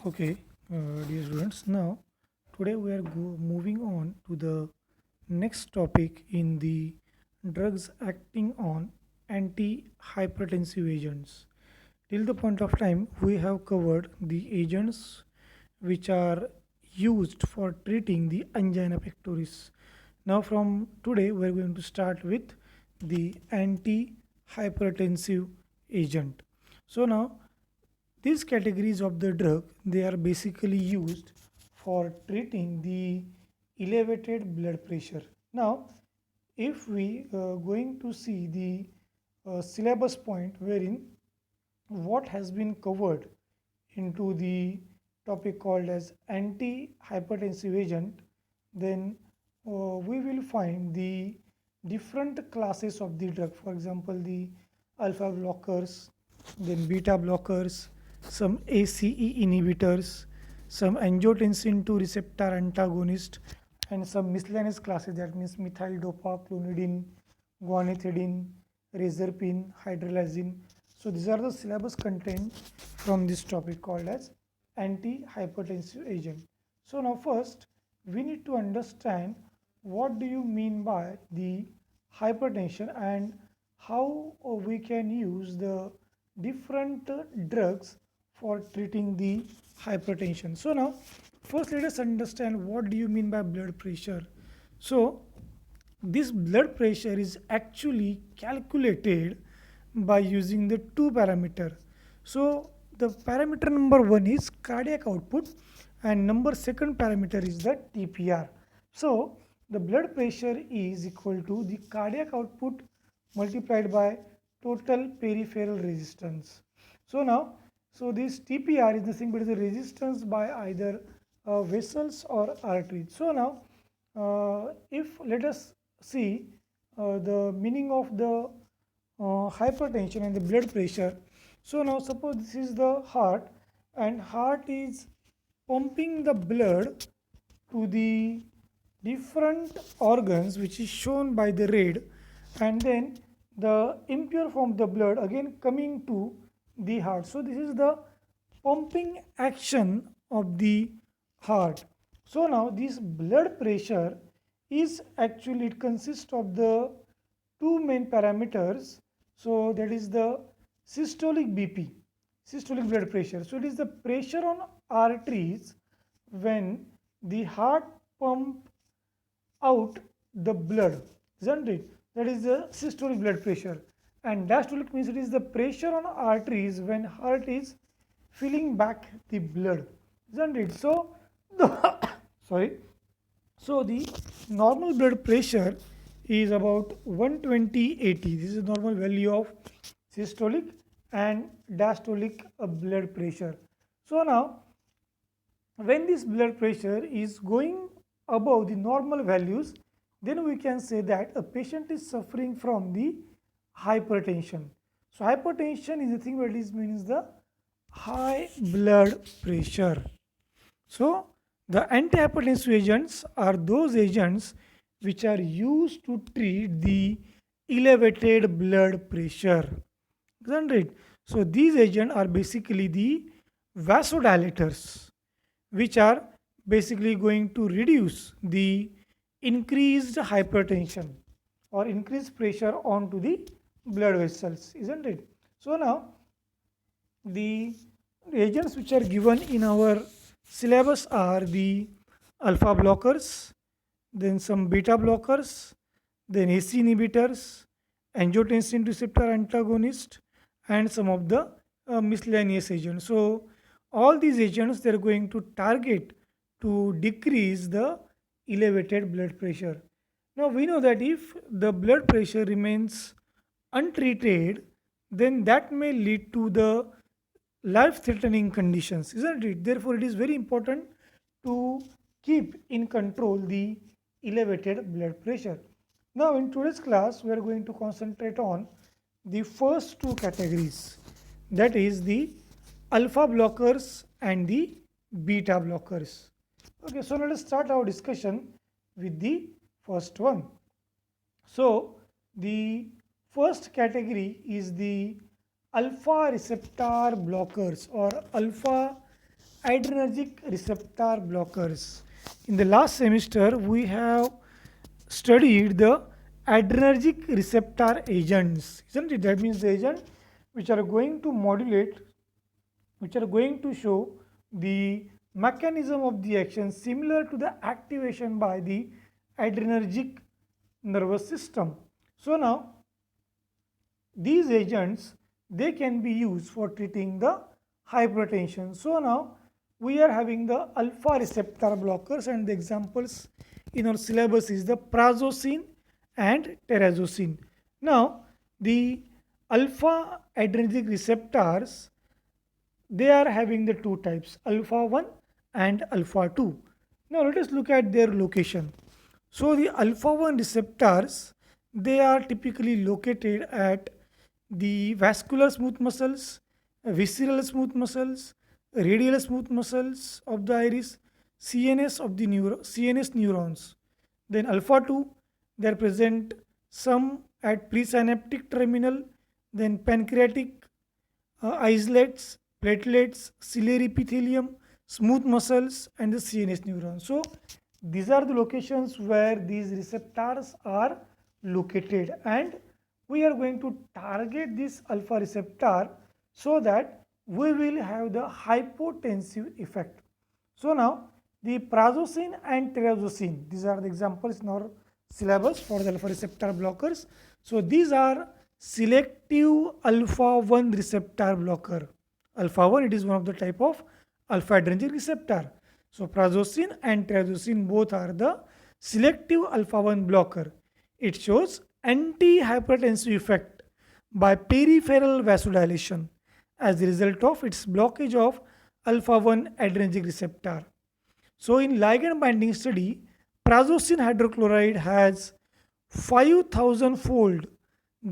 Okay, dear students, now today we are moving on to the next topic in the drugs acting on anti-hypertensive agents. Till the point of time, we have covered the agents which are used for treating the angina pectoris. Now, from today, we are going to start with the anti-hypertensive agent. So now these categories of the drug, they are basically used for treating the elevated blood pressure. Now, if we going to see the syllabus point wherein what has been covered into the topic called as anti-hypertensive agent, then we will find the different classes of the drug. For example, the alpha blockers, then beta blockers, some ACE inhibitors, some angiotensin 2 receptor antagonist, and some miscellaneous classes, that means methyl dopa, clonidine, guanethidine, reserpine, hydralazine. So these are the syllabus content from this topic called as anti-hypertensive agent. So now first we need to understand what do you mean by the hypertension and how we can use the different drugs for treating the hypertension. So now first let us understand what do you mean by blood pressure. So this blood pressure is actually calculated by using the two parameters. So the parameter number one is cardiac output and number second parameter is the TPR. So the blood pressure is equal to the cardiac output multiplied by total peripheral resistance. So now, so this TPR is nothing but the resistance by either vessels or arteries. So now, if let us see the meaning of the hypertension and the blood pressure. So now suppose this is the heart and heart is pumping the blood to the different organs which is shown by the red, and then the impure form of the blood again coming to the heart. So this is the pumping action of the heart. So now this blood pressure is actually, it consists of the two main parameters. So that is the systolic BP, systolic blood pressure. So it is the pressure on arteries when the heart pump out the blood, isn't it? That is the systolic blood pressure. And diastolic means it is the pressure on arteries when heart is filling back the blood, isn't it? So the sorry. So the normal blood pressure is about 120/80. This is the normal value of systolic and diastolic blood pressure. So now when this blood pressure is going above the normal values, then we can say that a patient is suffering from the hypertension. So hypertension is the thing where it means the high blood pressure. So the antihypertensive agents are those agents which are used to treat the elevated blood pressure, isn't it? So these agents are basically the vasodilators, which are basically going to reduce the increased hypertension or increased pressure onto the blood vessels, isn't it? So now the agents which are given in our syllabus are the alpha blockers, then some beta blockers, then AC inhibitors, angiotensin receptor antagonist, and some of the miscellaneous agents. So all these agents, they are going to target to decrease the elevated blood pressure. Now we know that if the blood pressure remains untreated, then that may lead to the life threatening conditions, isn't it? Therefore it is very important to keep in control the elevated blood pressure. Now in today's class we are going to concentrate on the first two categories, that is the alpha blockers and the beta blockers. Okay, so let us start our discussion with the first one. So the first category is the alpha receptor blockers or alpha adrenergic receptor blockers. In the last semester, we have studied the adrenergic receptor agents, isn't it? That means the agent which are going to modulate, which are going to show the mechanism of the action similar to the activation by the adrenergic nervous system. So now these agents, they can be used for treating the hypertension. So now we are having the alpha receptor blockers, and the examples in our syllabus is the prazosin and terazosin. Now the alpha adrenergic receptors, they are having the two types, alpha 1 and alpha 2. Now let us look at their location. So the alpha 1 receptors, they are typically located at the vascular smooth muscles, visceral smooth muscles, radial smooth muscles of the iris, CNS of the CNS neurons. Then alpha 2, they are present some at presynaptic terminal, then pancreatic islets, platelets, ciliary epithelium, smooth muscles, and the CNS neurons. So these are the locations where these receptors are located, and we are going to target this alpha receptor so that we will have the hypotensive effect. So now the prazosin and terazosin, these are the examples in our syllabus for the alpha receptor blockers. So these are selective alpha 1 receptor blocker. Alpha 1, it is one of the type of alpha adrenergic receptor. So prazosin and terazosin both are the selective alpha 1 blocker. It shows anti-hypertensive effect by peripheral vasodilation as a result of its blockage of alpha 1 adrenergic receptor. So in ligand binding study, prazosin hydrochloride has 5000 fold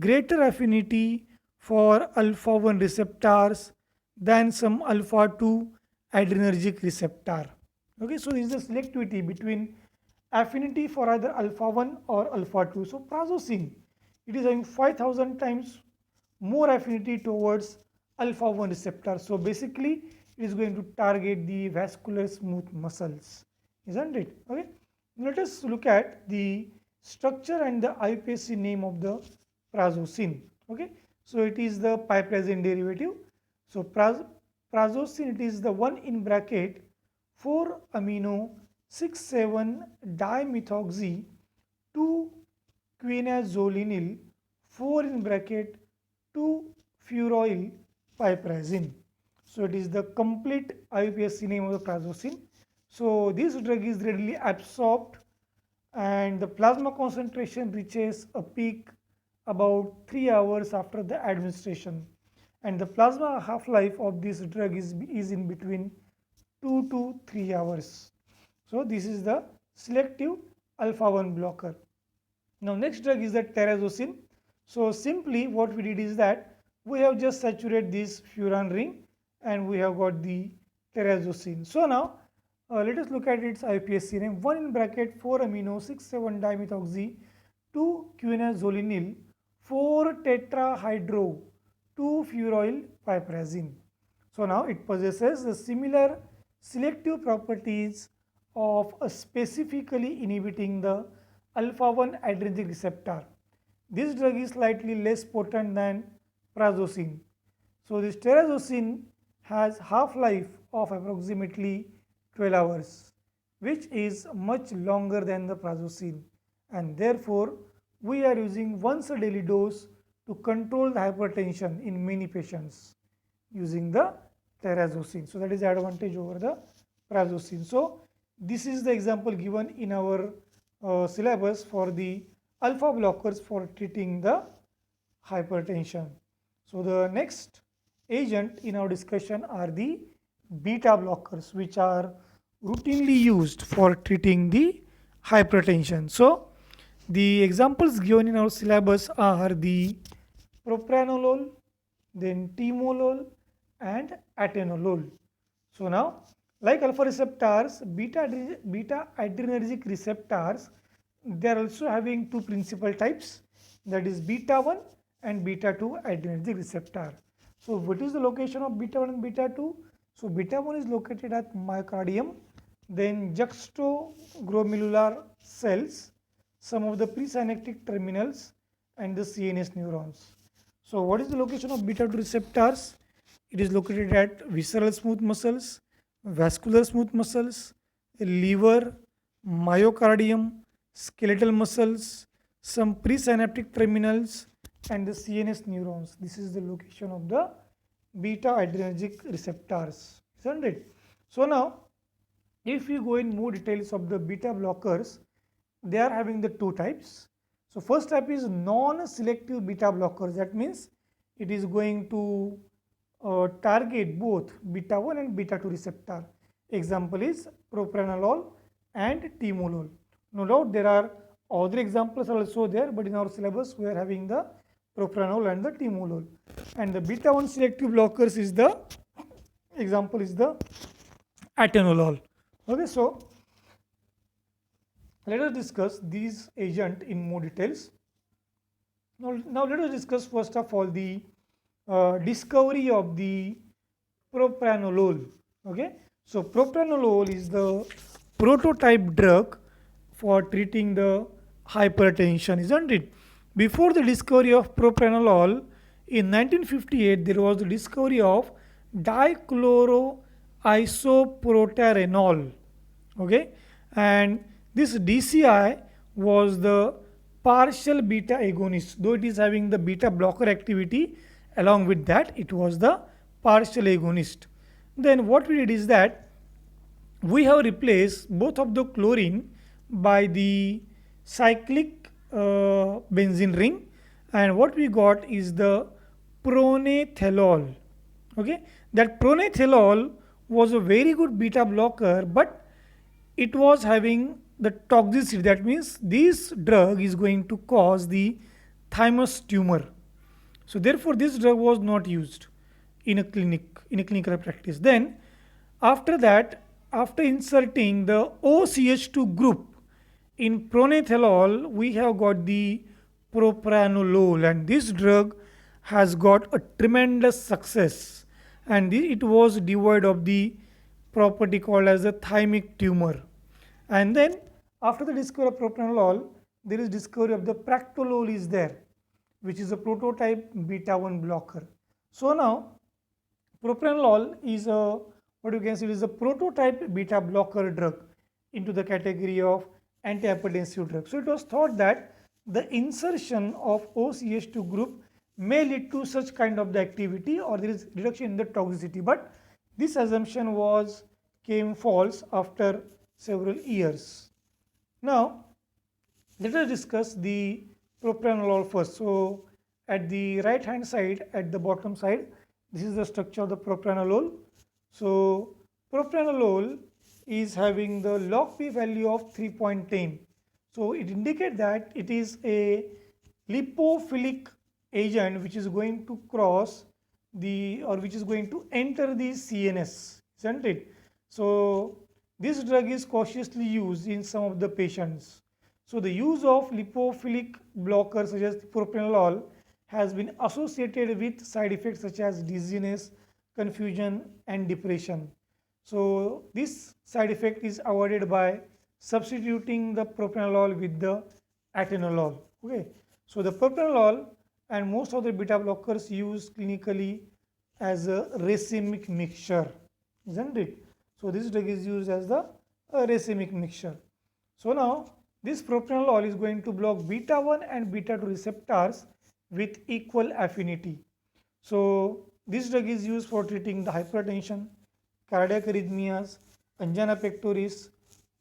greater affinity for alpha 1 receptors than some alpha 2 adrenergic receptor. Okay, so this is the selectivity between affinity for either alpha 1 or alpha 2. So prazosin, it is having 5000 times more affinity towards alpha 1 receptor. So basically it is going to target the vascular smooth muscles, isn't it? Okay, let us look at the structure and the IUPAC name of the prazosin. Okay, so it is the piperazine derivative. So prazosin, it is the 1 in bracket 4 amino 6,7 dimethoxy 2 quinazolinil 4 in bracket 2 furoyl piperazine. So it is the complete IUPAC name of the prazosin. So this drug is readily absorbed, and the plasma concentration reaches a peak about 3 hours after the administration, and the plasma half-life of this drug is in between 2 to 3 hours. So this is the selective alpha 1 blocker. Now next drug is the terazosin. So simply what we did is that we have just saturated this furan ring and we have got the terazosin. So now let us look at its IUPAC name. 1 in bracket 4 amino 6,7 dimethoxy 2 quinazolinil 4 tetrahydro 2 furoyl piperazine. So now it possesses the similar selective properties of specifically inhibiting the alpha 1 adrenergic receptor. This drug is slightly less potent than prazosin. So this terazosin has half-life of approximately 12 hours, which is much longer than the prazosin, and therefore we are using once a daily dose to control the hypertension in many patients using the terazosin. So that is the advantage over the prazosin. So this is the example given in our syllabus for the alpha blockers for treating the hypertension. So the next agent in our discussion are the beta blockers, which are routinely used for treating the hypertension. So the examples given in our syllabus are the propranolol, then timolol, and atenolol. So now, like alpha receptors, beta adrenergic receptors, they are also having two principal types, that is beta 1 and beta 2 adrenergic receptor. So what is the location of beta 1 and beta 2? So beta 1 is located at myocardium, then juxtaglomerular cells, some of the presynaptic terminals, and the CNS neurons. So what is the location of beta 2 receptors? It is located at visceral smooth muscles, vascular smooth muscles, liver, myocardium, skeletal muscles, some presynaptic terminals, and the CNS neurons. This is the location of the beta adrenergic receptors, isn't it? So now, if we go in more details of the beta blockers, they are having the two types. So first type is non-selective beta blockers. That means it is going to target both beta 1 and beta 2 receptor. Example is propranolol and timolol. No doubt there are other examples also there, but in our syllabus we are having the propranolol and the timolol. And the beta 1 selective blockers is the example is the atenolol. Okay, so let us discuss these agents in more details. Now let us discuss first of all the discovery of the propranolol. Okay, so propranolol is the prototype drug for treating the hypertension, isn't it? Before the discovery of propranolol in 1958, there was the discovery of dichloroisoproterenol. Okay, and this DCI was the partial beta agonist, though it is having the beta blocker activity. Along with that, it was the partial agonist. Then what we did is that we have replaced both of the chlorine by the cyclic benzene ring, and what we got is the pronethelol. Okay, that pronethelol was a very good beta blocker, but it was having the toxicity. That means this drug is going to cause the thymus tumor. So therefore this drug was not used in a clinical practice. Then after that, after inserting the OCH2 group in pronethelol, we have got the propranolol, and this drug has got a tremendous success, and it was devoid of the property called as the thymic tumor. And then after the discovery of propranolol, there is discovery of the practolol is there, which is a prototype beta 1 blocker. So now propranolol is a, what you can see, is a prototype beta blocker drug into the category of antihypertensive drug. So it was thought that the insertion of OCH2 group may lead to such kind of the activity, or there is reduction in the toxicity, but this assumption came false after several years. Now let us discuss the propranolol first. So at the right hand side, at the bottom side, this is the structure of the propranolol. So propranolol is having the log P value of 3.10. So it indicates that it is a lipophilic agent which is going to cross the, or which is going to enter the CNS, isn't it? So this drug is cautiously used in some of the patients. So the use of lipophilic blockers such as propranolol has been associated with side effects such as dizziness, confusion, and depression. So this side effect is avoided by substituting the propranolol with the atenolol. Okay. So the propranolol and most of the beta blockers used clinically as a racemic mixture, isn't it? So this drug is used as the racemic mixture. So now this propranolol is going to block beta 1 and beta 2 receptors with equal affinity. So this drug is used for treating the hypertension, cardiac arrhythmias, angina pectoris,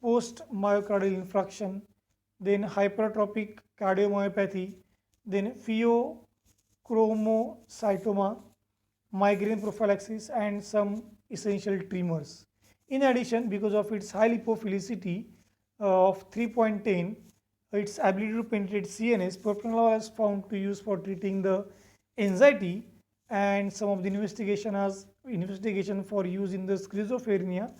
post myocardial infarction, then hypertrophic cardiomyopathy, then pheochromocytoma, migraine prophylaxis, and some essential tremors. In addition, because of its high lipophilicity of 3.10, its ability to penetrate CNS, propranolol is found to use for treating the anxiety, and some of the investigation for use in the schizophrenia,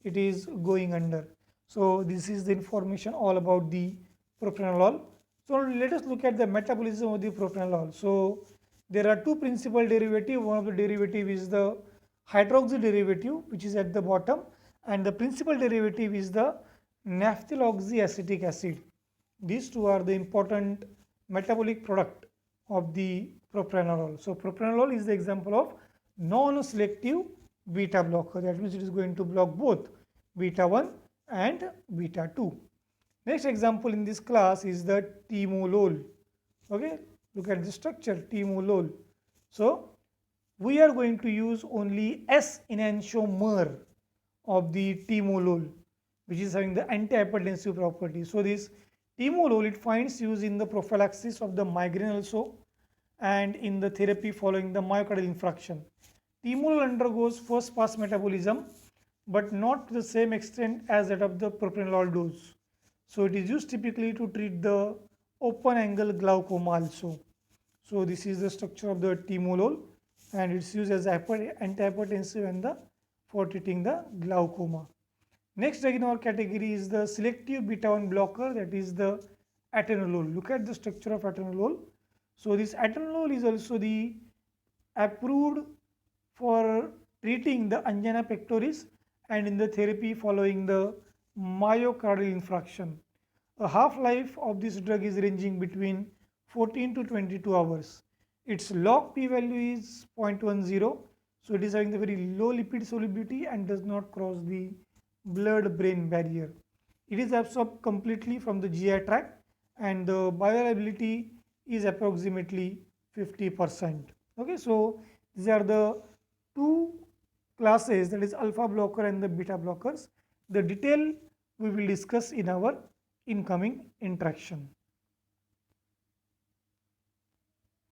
it is going under. So this is the information all about the propranolol. So let us look at the metabolism of the propranolol. So there are two principal derivatives. One of the derivative is the hydroxy derivative which is at the bottom, and the principal derivative is the naphthyloxyacetic acid. These two are the important metabolic product of the propranolol. So propranolol is the example of non-selective beta blocker. That means it is going to block both beta 1 and beta 2. Next example in this class is the timolol. Okay, look at the structure, timolol. So we are going to use only S enantiomer of the timolol, which is having the antihypertensive property. So this timolol, it finds use in the prophylaxis of the migraine also, and in the therapy following the myocardial infarction. Timolol undergoes first pass metabolism, but not to the same extent as that of the propranolol dose. So it is used typically to treat the open angle glaucoma also. So this is the structure of the timolol, and it's used as antihypertensive and for treating the glaucoma. Next drug in our category is the selective beta 1 blocker, that is the atenolol. Look at the structure of atenolol. So this atenolol is also the approved for treating the angina pectoris and in the therapy following the myocardial infarction. A half-life of this drug is ranging between 14 to 22 hours. Its log p-value is 0.10, so it is having the very low lipid solubility and does not cross the blood-brain barrier. It is absorbed completely from the GI tract and the bioavailability is approximately 50%. Okay, so these are the two classes, that is alpha blocker and the beta blockers. The detail we will discuss in our incoming interaction.